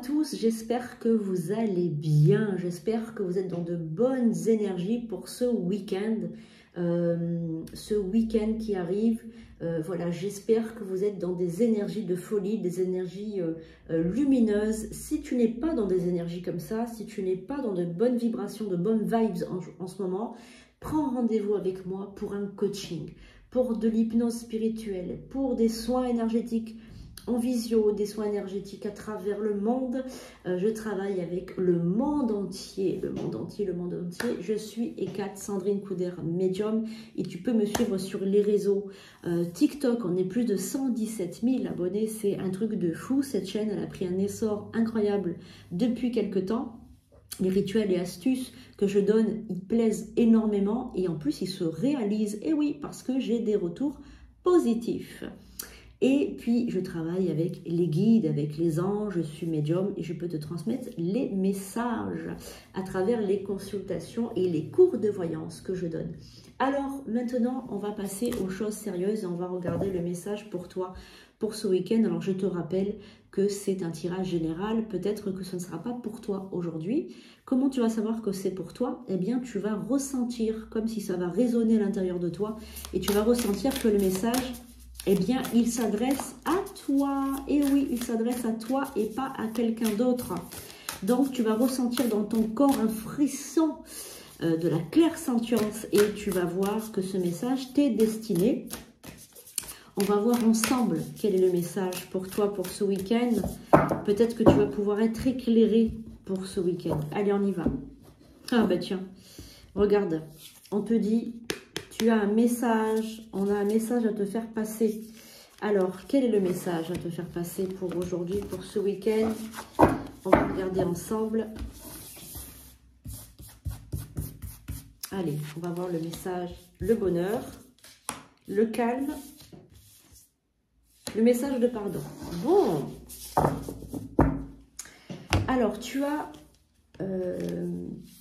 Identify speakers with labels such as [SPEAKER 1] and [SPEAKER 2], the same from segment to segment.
[SPEAKER 1] tous, j'espère que vous allez bien, j'espère que vous êtes dans de bonnes énergies pour ce week-end qui arrive. Voilà, j'espère que vous êtes dans des énergies de folie, des énergies lumineuses. Si tu n'es pas dans des énergies comme ça, si tu n'es pas dans de bonnes vibrations, de bonnes vibes en ce moment, prends rendez-vous avec moi pour un coaching, pour de l'hypnose spirituelle, pour des soins énergétiques en visio, des soins énergétiques à travers le monde. Je travaille avec le monde entier, le monde entier. Je suis Eckhart Sandrine Couder, médium, et tu peux me suivre sur les réseaux. TikTok, on est plus de 117 000 abonnés, c'est un truc de fou. Cette chaîne, elle a pris un essor incroyable depuis quelques temps. Les rituels et astuces que je donne, ils plaisent énormément et en plus, ils se réalisent. Et oui, parce que j'ai des retours positifs. Et puis, je travaille avec les guides, avec les anges, je suis médium et je peux te transmettre les messages à travers les consultations et les cours de voyance que je donne. Alors, maintenant, on va passer aux choses sérieuses et on va regarder le message pour toi, pour ce week-end. Alors, je te rappelle que c'est un tirage général. Peut-être que ce ne sera pas pour toi aujourd'hui. Comment tu vas savoir que c'est pour toi? Eh bien, tu vas ressentir comme si ça va résonner à l'intérieur de toi et tu vas ressentir que le message... eh bien, il s'adresse à toi. Et oui, il s'adresse à toi et pas à quelqu'un d'autre. Donc, tu vas ressentir dans ton corps un frisson de la clairsentience et tu vas voir que ce message t'est destiné. On va voir ensemble quel est le message pour toi pour ce week-end. Peut-être que tu vas pouvoir être éclairé pour ce week-end. Allez, on y va. Ah bah tiens, regarde, on te dit... tu as un message, on a un message à te faire passer. Alors, quel est le message à te faire passer pour aujourd'hui, pour ce week-end? On va regarder ensemble. Allez, on va voir le message, le bonheur, le calme, le message de pardon. Bon. Alors, tu as...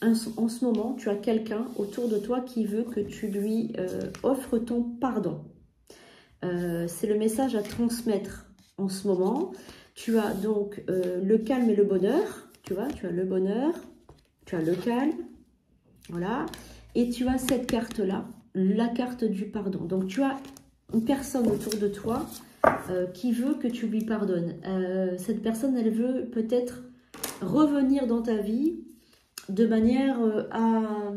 [SPEAKER 1] en ce moment, tu as quelqu'un autour de toi qui veut que tu lui offres ton pardon. C'est le message à transmettre en ce moment. Tu as donc le calme et le bonheur. Tu vois, tu as le bonheur, tu as le calme. Voilà. Et tu as cette carte-là, la carte du pardon. Donc, tu as une personne autour de toi qui veut que tu lui pardonnes. Cette personne, elle veut peut-être revenir dans ta vie de manière à,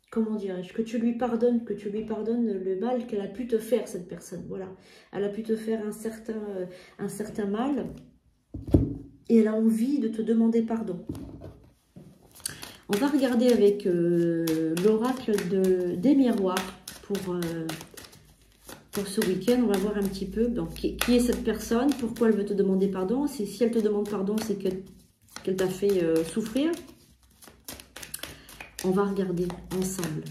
[SPEAKER 1] comment dirais-je, que tu lui pardonnes le mal qu'elle a pu te faire, cette personne. Voilà, elle a pu te faire un certain mal et elle a envie de te demander pardon. On va regarder avec l'oracle des miroirs pour ce week-end. On va voir un petit peu donc, qui est cette personne, pourquoi elle veut te demander pardon. Si elle te demande pardon, c'est qu'elle t'a fait souffrir. On va regarder ensemble.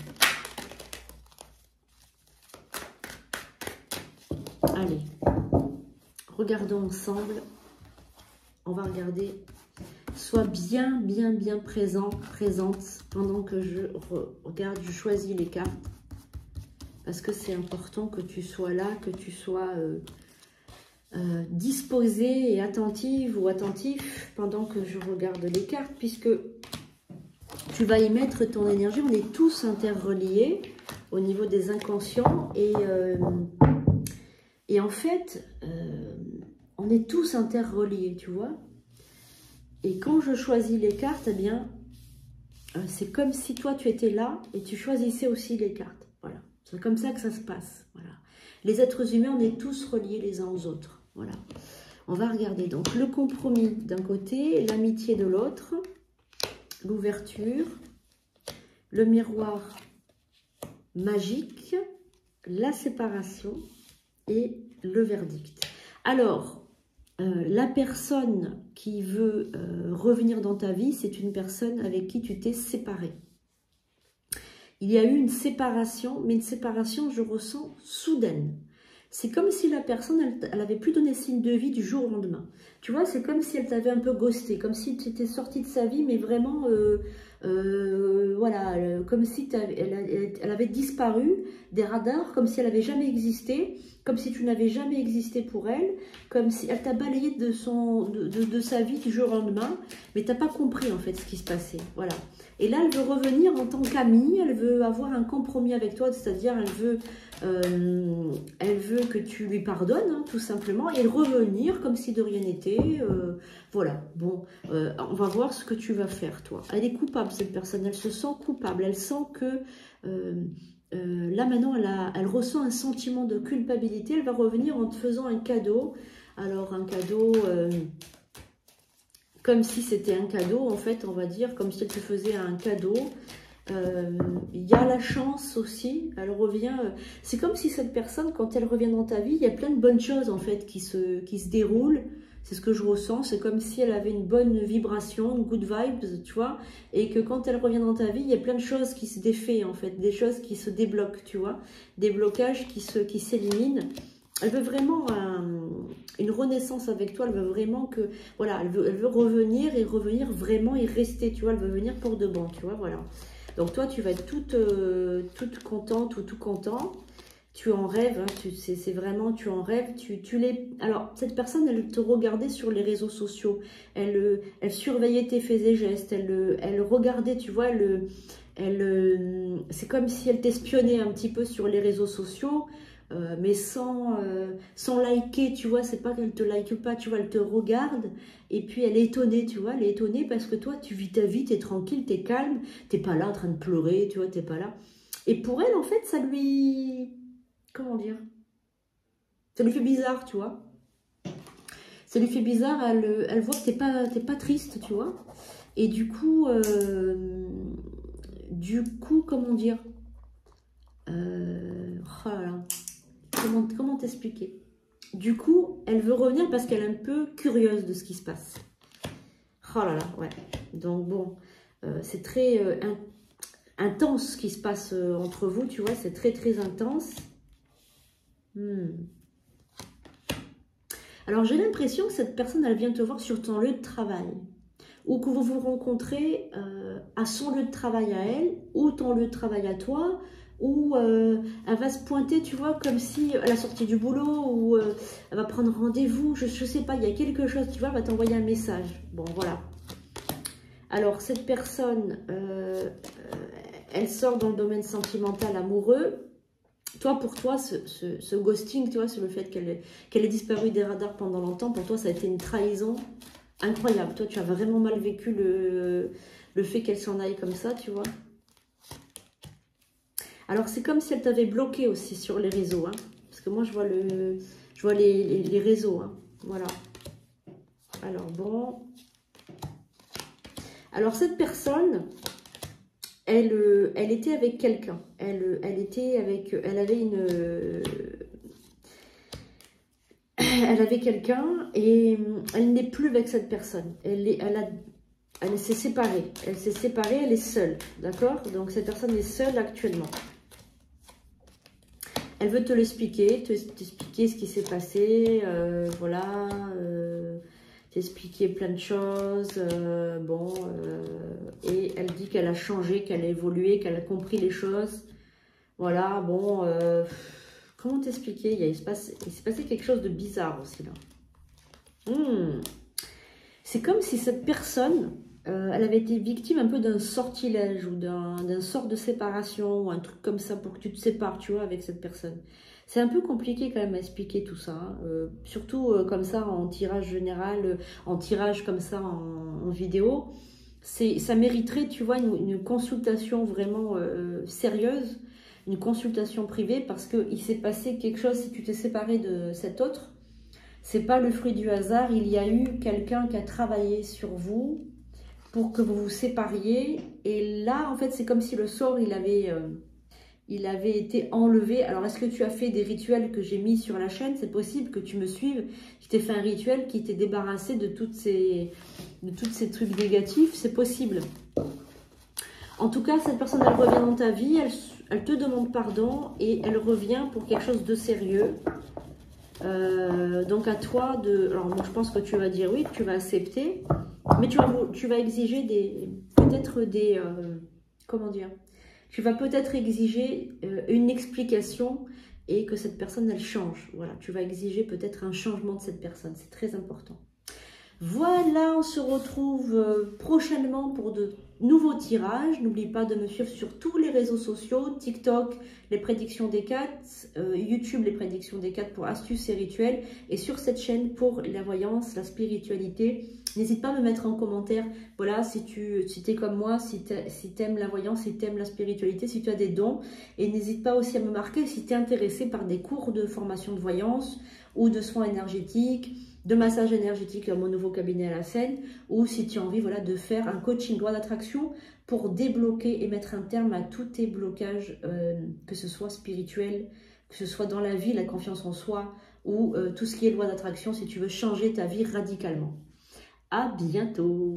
[SPEAKER 1] Allez, regardons ensemble. On va regarder. Sois bien présente pendant que je regarde, je choisis les cartes. Parce que c'est important que tu sois là, que tu sois disposée et attentive ou attentif pendant que je regarde les cartes, puisque tu vas y mettre ton énergie. On est tous interreliés au niveau des inconscients et en fait, on est tous interreliés, tu vois. Et quand je choisis les cartes, eh bien, c'est comme si toi, tu étais là et tu choisissais aussi les cartes. Voilà, c'est comme ça que ça se passe. Voilà. Les êtres humains, on est tous reliés les uns aux autres. Voilà. On va regarder donc le compromis d'un côté, l'amitié de l'autre, l'ouverture, le miroir magique, la séparation et le verdict. Alors, la personne qui veut revenir dans ta vie, c'est une personne avec qui tu t'es séparé. Il y a eu une séparation, mais une séparation, je ressens, soudaine. C'est comme si la personne, elle avait plus donné signe de vie du jour au lendemain. Tu vois, c'est comme si elle t'avait un peu ghosté, comme si tu étais sorti de sa vie, mais vraiment voilà, comme si elle avait disparu des radars, comme si elle n'avait jamais existé, comme si tu n'avais jamais existé pour elle, comme si elle t'a balayé de sa vie du jour au lendemain, mais tu n'as pas compris en fait ce qui se passait. Voilà. Et là, elle veut revenir en tant qu'amie, elle veut avoir un compromis avec toi, c'est-à-dire elle veut que tu lui pardonnes, hein, tout simplement, et revenir comme si de rien n'était. Voilà, bon, on va voir ce que tu vas faire, toi. Elle est coupable, cette personne, elle se sent coupable, elle sent que là, maintenant, elle ressent un sentiment de culpabilité, elle va revenir en te faisant un cadeau. Alors, un cadeau... comme si c'était un cadeau, en fait, on va dire, comme si elle te faisait un cadeau. Il y a la chance aussi, elle revient... c'est comme si cette personne, quand elle revient dans ta vie, il y a plein de bonnes choses, en fait, qui se déroulent. C'est ce que je ressens, c'est comme si elle avait une bonne vibration, une good vibes, tu vois. Et que quand elle revient dans ta vie, il y a plein de choses qui se défait, en fait. Des choses qui se débloquent, tu vois. Des blocages qui s'éliminent. Elle veut vraiment une renaissance avec toi, elle veut vraiment que, voilà, elle veut revenir et revenir vraiment et rester, tu vois, elle veut venir pour de bon, tu vois, voilà. Donc toi, tu vas être toute contente ou tout content, tu en rêves, hein, c'est vraiment, tu en rêves, alors, cette personne, elle te regardait sur les réseaux sociaux, elle surveillait tes faits et gestes, elle regardait, tu vois, c'est comme si elle t'espionnait un petit peu sur les réseaux sociaux, mais sans liker, tu vois, c'est pas qu'elle te like pas, tu vois, elle te regarde, et puis elle est étonnée, tu vois, elle est étonnée parce que toi, tu vis ta vie, t'es tranquille, t'es calme, t'es pas là en train de pleurer, tu vois, t'es pas là. Et pour elle, en fait, ça lui... Comment dire? Ça lui fait bizarre, tu vois. Ça lui fait bizarre, elle voit que t'es pas triste, tu vois. Et du coup, comment dire? Oh là là. Comment t'expliquer? Du coup, elle veut revenir parce qu'elle est un peu curieuse de ce qui se passe. Oh là là, ouais. Donc bon, c'est très intense ce qui se passe entre vous, tu vois, c'est très très intense. Alors j'ai l'impression que cette personne, elle vient te voir sur ton lieu de travail. Ou que vous vous rencontrez à son lieu de travail à elle, ou ton lieu de travail à toi, ou elle va se pointer, tu vois, comme si à la sortie du boulot, ou elle va prendre rendez-vous, je sais pas, il y a quelque chose, tu vois, elle va t'envoyer un message. Bon, voilà. Alors, cette personne, elle sort dans le domaine sentimental, amoureux. Toi, pour toi, ce ghosting, tu vois, c'est le fait qu'elle ait disparu des radars pendant longtemps, pour toi, ça a été une trahison incroyable. Toi, tu as vraiment mal vécu le fait qu'elle s'en aille comme ça, tu vois. Alors, c'est comme si elle t'avait bloqué aussi sur les réseaux, hein. Parce que moi, je vois les réseaux, hein. Voilà. Alors, bon. Alors, cette personne, elle était avec quelqu'un. Elle avait quelqu'un et elle n'est plus avec cette personne. Elle s'est séparée. Elle s'est séparée, elle est seule. D'accord? Donc, cette personne est seule actuellement. Elle veut te l'expliquer, t'expliquer ce qui s'est passé, voilà, t'expliquer plein de choses, et elle dit qu'elle a changé, qu'elle a évolué, qu'elle a compris les choses, voilà, bon, comment t'expliquer? Il s'est passé quelque chose de bizarre aussi là. C'est comme si cette personne... elle avait été victime un peu d'un sortilège ou d'un sort de séparation ou un truc comme ça pour que tu te sépares, tu vois, avec cette personne. C'est un peu compliqué quand même à expliquer tout ça, hein. Surtout comme ça en tirage général, en tirage comme ça en vidéo. Ça mériterait, tu vois, une consultation vraiment sérieuse, une consultation privée parce qu'il s'est passé quelque chose si tu t'es séparé de cet autre. C'est pas le fruit du hasard, il y a eu quelqu'un qui a travaillé sur vous pour que vous vous sépariez. Et là, en fait, c'est comme si le sort, il avait été enlevé. Alors, est-ce que tu as fait des rituels que j'ai mis sur la chaîne? C'est possible que tu me suives, que tu aies fait un rituel qui t'ait débarrassé de toutes ces trucs négatifs. C'est possible. En tout cas, cette personne, elle revient dans ta vie, elle te demande pardon et elle revient pour quelque chose de sérieux. Donc à toi de... Alors moi je pense que tu vas dire oui, que tu vas accepter, mais tu vas exiger des peut-être des... comment dire? Tu vas peut-être exiger une explication et que cette personne, elle change. Voilà, tu vas exiger peut-être un changement de cette personne. C'est très important. Voilà, on se retrouve prochainement pour de nouveaux tirages. N'oublie pas de me suivre sur tous les réseaux sociaux, TikTok, les prédictions des 4, YouTube, les prédictions des 4 pour astuces et rituels, et sur cette chaîne pour la voyance, la spiritualité. N'hésite pas à me mettre en commentaire, voilà, si tu es comme moi, si tu aimes la voyance, si tu aimes la spiritualité, si tu as des dons. Et n'hésite pas aussi à me marquer si tu es intéressé par des cours de formation de voyance ou de soins énergétiques, de massage énergétique à mon nouveau cabinet à la Seine, ou si tu as envie, voilà, de faire un coaching loi d'attraction pour débloquer et mettre un terme à tous tes blocages, que ce soit spirituel, que ce soit dans la vie, la confiance en soi, ou tout ce qui est loi d'attraction si tu veux changer ta vie radicalement. À bientôt!